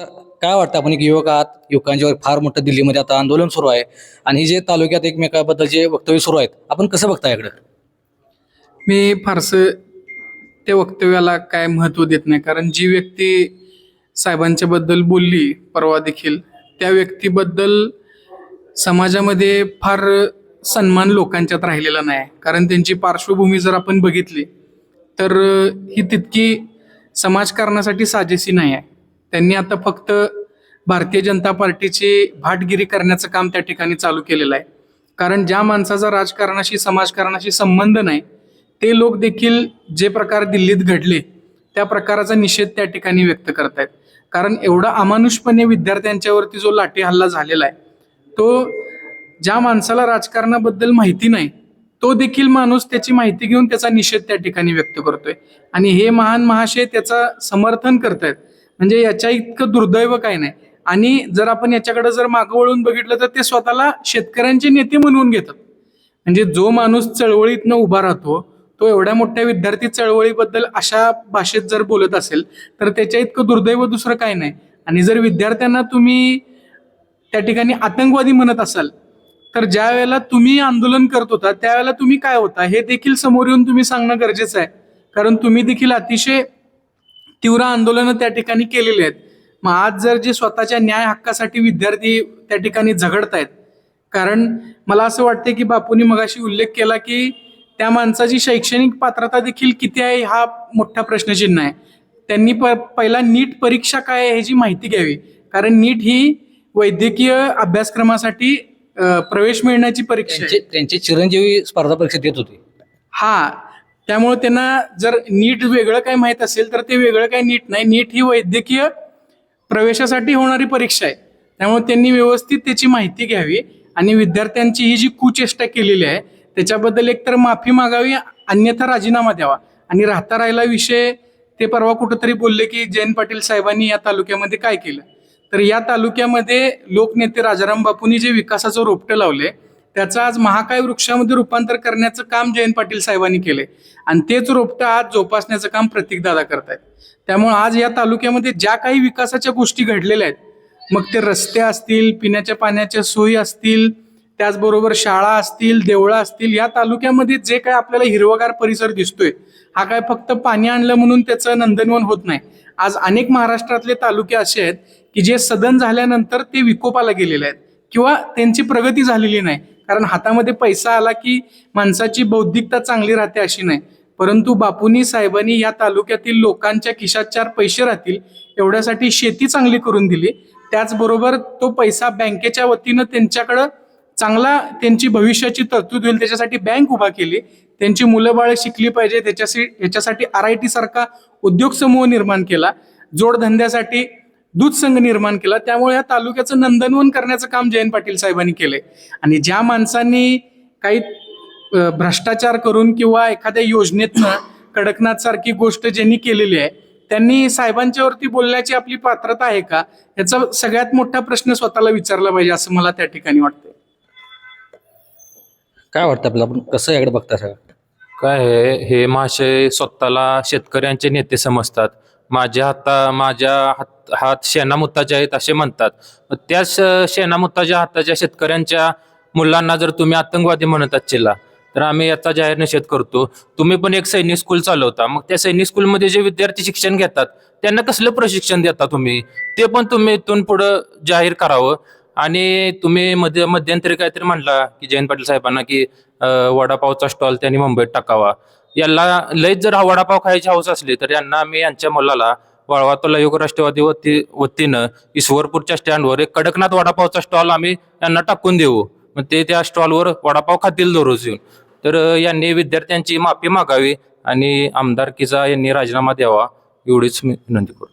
काय वाटतं आपण एक युवक आहात, युवकांच्यावर फार मोठं दिल्लीमध्ये आता आंदोलन सुरू आहे आणि हे जे तालुक्यात एकमेकाबद्दल जे वक्तव्य सुरू आहेत, आपण कसं बघता याकडे? मी फारसं त्या वक्तव्याला काय महत्त्व देत नाही, कारण जी व्यक्ती साहेबांच्या बद्दल बोलली परवा देखील, त्या व्यक्तीबद्दल समाजामध्ये फार सन्मान लोकांच्यात राहिलेला नाही. कारण त्यांची पार्श्वभूमी जर आपण बघितली तर ही तितकी समाजकारणासाठी साजेशी नाही आहे. त्यांनी आता फक्त भारतीय जनता पार्टीची भाटगिरी करण्याचं काम त्या ठिकाणी चालू केलेलं आहे. कारण ज्या माणसाचा राजकारणाशी समाजकारणाशी संबंध नाही, ते लोक देखील जे प्रकार दिल्लीत घडले त्या प्रकाराचा निषेध त्या ठिकाणी व्यक्त करतायत. कारण एवढा अमानुषपणे विद्यार्थ्यांच्यावरती जो लाठी हल्ला झालेला आहे, तो ज्या माणसाला राजकारणाबद्दल माहिती नाही, तो देखील माणूस त्याची माहिती घेऊन त्याचा निषेध त्या ठिकाणी व्यक्त करतोय. आणि हे महान महाशय त्याचा समर्थन करतायत, म्हणजे याच्या इतकं दुर्दैव काय नाही. आणि जर आपण याच्याकडे जर मागं वळून बघितलं तर ते स्वतःला शेतकऱ्यांचे नेते म्हणून घेतात. म्हणजे जो माणूस चळवळीतनं उभा राहतो, तो एवढ्या मोठ्या विद्यार्थी चळवळीबद्दल अशा भाषेत जर बोलत असेल तर त्याच्या इतकं दुर्दैव दुसरं काय नाही. आणि जर विद्यार्थ्यांना तुम्ही त्या ठिकाणी आतंकवादी म्हणत असाल, तर ज्या वेळेला तुम्ही आंदोलन करत होता त्यावेळेला तुम्ही काय होता हे देखील समोर येऊन तुम्ही सांगणं गरजेचं आहे. कारण तुम्ही देखील अतिशय तीव्र आंदोलनं त्या ठिकाणी केलेली आहेत. मग आज जर जे स्वतःच्या न्याय हक्कासाठी विद्यार्थी त्या ठिकाणी झगडतायत, कारण मला असं वाटतं की बापूंनी मगाशी उल्लेख केला की त्या माणसाची शैक्षणिक पात्रता देखील किती आहे हा मोठा प्रश्नचिन्ह आहे. त्यांनी पहिला नीट परीक्षा काय आहे ह्याची माहिती घ्यावी. कारण नीट ही वैद्यकीय अभ्यासक्रमासाठी प्रवेश मिळण्याची परीक्षा आहे. त्यांचे चिरंजीवी स्पर्धा परीक्षा देत होते. हा, त्यामुळे त्यांना जर नीट वेगळं काय माहीत असेल तर ते वेगळं काय नीट नाही. नीट ही वैद्यकीय प्रवेशासाठी होणारी परीक्षा आहे. त्यामुळे त्यांनी व्यवस्थित त्याची माहिती घ्यावी आणि विद्यार्थ्यांची ही जी कुचेष्टा केलेली आहे त्याच्याबद्दल एकतर माफी मागावी, अन्यथा राजीनामा द्यावा. आणि राहता राहिला विषय, ते परवा कुठंतरी बोलले की जयंत पाटील साहेबांनी या तालुक्यामध्ये काय केलं. तर या तालुक्यामध्ये लोकनेते राजाराम बापूंनी जे विकासाचं रोपटं लावले त्याचं आज महाकाय वृक्षामध्ये रूपांतर करण्याचं काम जयंत पाटील साहेबांनी केले. आणि तेच रोपटं आज जोपासण्याचं काम प्रतीकदादा करतायत. त्यामुळे आज या तालुक्यामध्ये ज्या काही विकासाच्या गोष्टी घडलेल्या आहेत, मग ते रस्ते असतील, पिण्याच्या पाण्याच्या सोयी असतील, त्याचबरोबर शाळा असतील, देवळं असतील, या तालुक्यामध्ये जे काय आपल्याला हिरवगार परिसर दिसतोय, हा काय फक्त पाणी आणलं म्हणून त्याचं नंदनवन होत नाही. आज अनेक महाराष्ट्रातले तालुके असे आहेत की जे सदन झाल्यानंतर ते विकोपाला गेलेले आहेत किंवा त्यांची प्रगती झालेली नाही. कारण हातामध्ये पैसा आला की माणसाची बौद्धिकता चांगली राहते अशी नाही, परंतु बापूंनी साहेबांनी या तालुक्यातील लोकांच्या खिशात 4 पैसे राहतील एवढ्यासाठी शेती चांगली करून दिली. त्याचबरोबर तो पैसा बँकेच्या वतीनं त्यांच्याकडं चांगला त्यांची भविष्याची तरतूद होईल त्याच्यासाठी बँक उभा केली. त्यांची मुलं बाळ शिकली पाहिजे ह्याच्यासाठी RIT सारखा उद्योग समूह निर्माण केला. जोडधंद्यासाठी दूध संघ निर्माण केला. त्यामुळे या तालुक्याचं नंदनवन करण्याचं काम जयंत पाटील साहेबांनी केलंय. आणि ज्या माणसांनी काही भ्रष्टाचार करून किंवा एखाद्या योजनेतनं कडकनाथ सारखी गोष्ट ज्यांनी केलेली आहे, त्यांनी साहेबांच्यावरती बोलण्याची आपली पात्रता आहे का, याचा सगळ्यात मोठा प्रश्न स्वतःला विचारला पाहिजे असं मला त्या ठिकाणी वाटतंय. काय वाटतं आपल्याला, आपण कसं याकडे बघता सगळं? काय आहे, हे महाशय स्वतःला शेतकऱ्यांचे नेते समजतात. माझ्या हात शेणामुत्ताचे आहेत असे म्हणतात. त्याच शेणामुत्ताच्या हाताच्या शेतकऱ्यांच्या मुलांना जर तुम्ही आतंकवादी म्हणत असला तर आम्ही याचा जाहीर निषेध करतो. तुम्ही पण एक सैनिक स्कूल चालवता, मग त्या सैनिक स्कूलमध्ये जे विद्यार्थी शिक्षण घेतात त्यांना कसलं प्रशिक्षण देता तुम्ही, ते पण तुम्ही इथून पुढं जाहीर करावं. आणि तुम्ही मध्यंतरी काहीतरी म्हणला की जयंत पाटील साहेबांना की वडापावचा स्टॉल त्यांनी मुंबईत टाकावा. याला लयच जर हा वडापाव खायची हौस असली तर यांना आम्ही यांच्या मुलाला वाळवा तोला योग राष्ट्रवादी वतीनं ईश्वरपूरच्या स्टँडवर एक कडकनाथ वडापावचा स्टॉल आम्ही यांना टाकून देऊ. मग ते त्या स्टॉलवर वडापाव खातील दररोज येऊन. तर यांनी विद्यार्थ्यांची माफी मागावी आणि आमदारकीचा यांनी राजीनामा द्यावा एवढीच मी विनंती करतो.